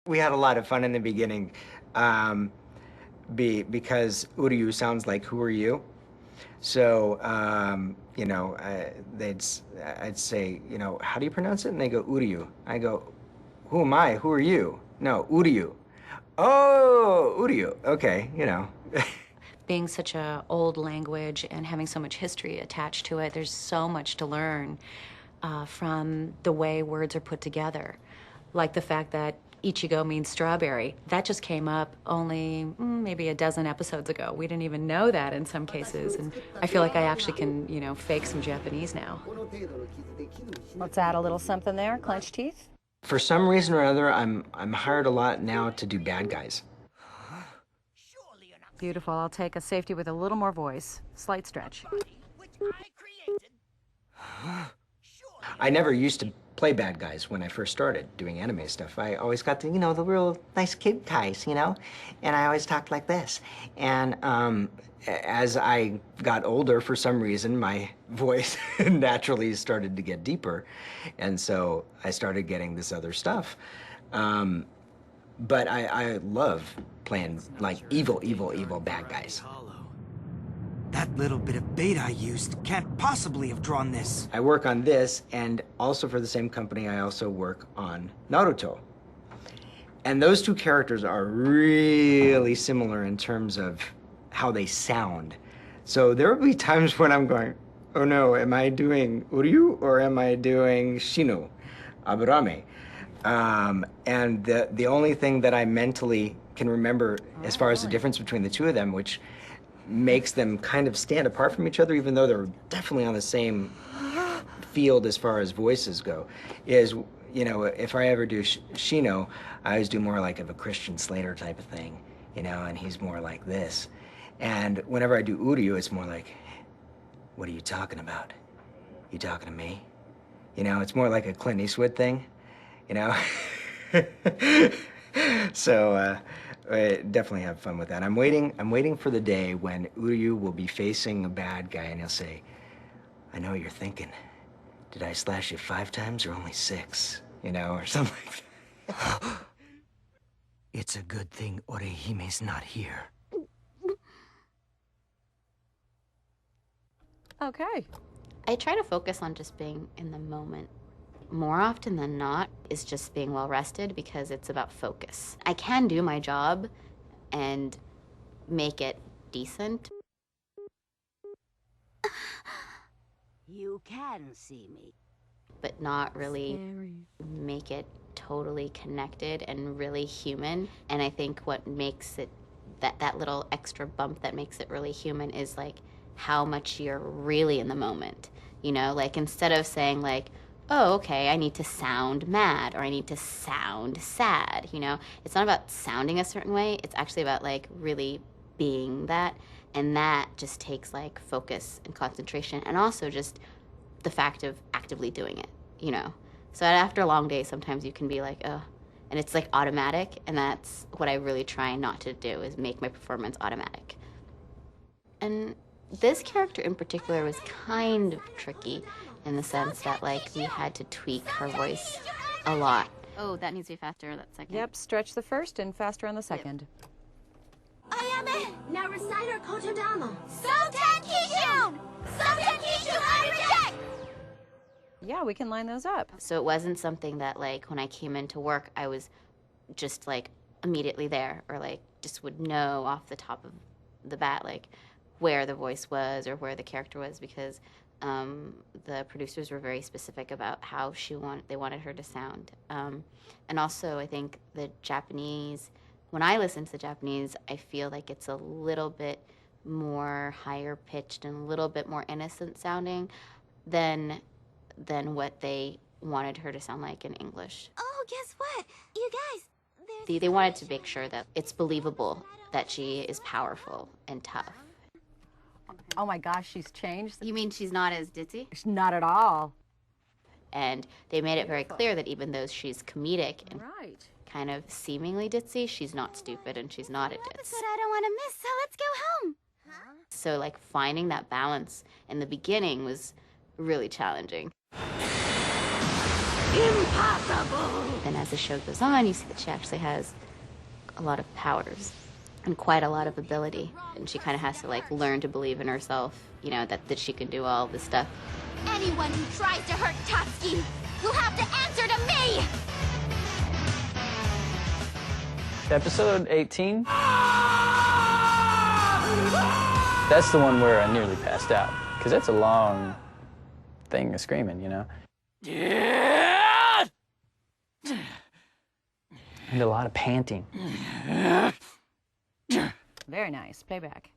We had a lot of fun in the beginning um, because Uryu sounds like "Who are you?" So, I'd say, how do you pronounce it? And they go, Uryu. I go, who am I? Who are you? No, Uryu. Oh, Uryu. Okay, Being such a old language and having so much history attached to it, there's so much to learn from the way words are put together. Like the fact that Ichigo means strawberry. That just came up only maybe a dozen episodes ago. We didn't even know that in some cases. And I feel like I actually can, fake some Japanese now. Let's add a little something there. Clenched teeth. For some reason or other, I'm hired a lot now to do bad guys. Beautiful. I'll take a safety with a little more voice. Slight stretch. I never used to play bad guys when I first started doing anime stuff. I always got the, the real nice kid guys, and I always talked like this. And as I got older, for some reason, my voice naturally started to get deeper. And so I started getting this other stuff. But I love playing like evil bad guys. That little bit of bait I used can't possibly have drawn this. I work on this, and also for the same company, I also work on Naruto. And those two characters are really similar in terms of how they sound. So there will be times when I'm going, oh no, am I doing Uryu or am I doing Shinu, Aburame? And the only thing that I mentally can remember as far as the difference between the two of them, which makes them kind of stand apart from each other, even though they're definitely on the same field as far as voices go, is, if I ever do Shino, I always do more like of a Christian Slater type of thing, and he's more like this. And whenever I do Uryu, it's more like, what are you talking about? You talking to me? It's more like a Clint Eastwood thing, So, I definitely have fun with that. I'm waiting for the day when Uryu will be facing a bad guy and he'll say, I know what you're thinking. Did I slash you 5 times or only 6? Or something like that. It's a good thing Orehime's not here. Okay. I try to focus on just being in the moment. More often than not is just being well rested because it's about focus. I can do my job and make it decent. You can see me. But not really make it totally connected and really human. And I think what makes it, that little extra bump that makes it really human is like how much you're really in the moment. Like instead of saying like, oh, okay, I need to sound mad or I need to sound sad, It's not about sounding a certain way. It's actually about like really being that. And that just takes like focus and concentration and also just the fact of actively doing it, So after a long day, sometimes you can be like, oh, and it's like automatic. And that's what I really try not to do is make my performance automatic. And this character in particular was kind of tricky in the sense that like we had to tweak her voice a lot. Oh, that needs to be faster, that second. Yep, stretch the first and faster on the second. Ayame! Now recite our Kotodama. Soten Kishun! Soten Kishun, I reject! Yeah, we can line those up. So it wasn't something that like when I came into work, I was just like immediately there or like just would know off the top of the bat like where the voice was or where the character was because the producers were very specific about how they wanted her to sound. And also, I think the Japanese, when I listen to the Japanese, I feel like it's a little bit more higher pitched and a little bit more innocent sounding than what they wanted her to sound like in English. Oh, guess what? You guys, They wanted to make sure that it's believable that she is powerful and tough. Oh my gosh, she's changed. You mean she's not as ditzy? Not at all. And they made it very clear that even though she's comedic and Right. kind of seemingly ditzy, she's not stupid and she's not a ditz. But I don't want to miss, so let's go home. So like finding that balance in the beginning was really challenging. Impossible! And as the show goes on, you see that she actually has a lot of powers and quite a lot of ability. And she kind of has to like learn to believe in herself, you know, that she can do all this stuff. Anyone who tries to hurt Tatsuki will have to answer to me! Episode 18? That's the one where I nearly passed out, because that's a long thing of screaming, you know? And a lot of panting. Very nice. Playback.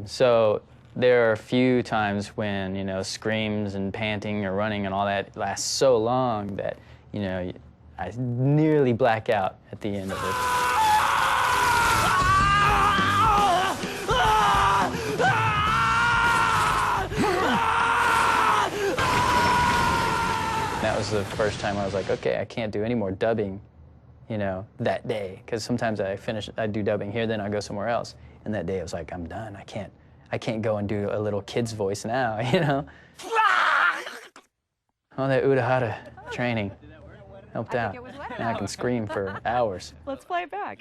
So there are a few times when, you know, screams and panting or running and all that lasts so long that, you know, I nearly black out at the end of it. That was the first time I was like, okay, I can't do any more dubbing, you know, that day. Because sometimes I do dubbing here, then I go somewhere else. And that day I was like, I'm done. I can't go and do a little kid's voice now, you know? All that Urahara training helped out. Now I can scream for hours. Let's play it back.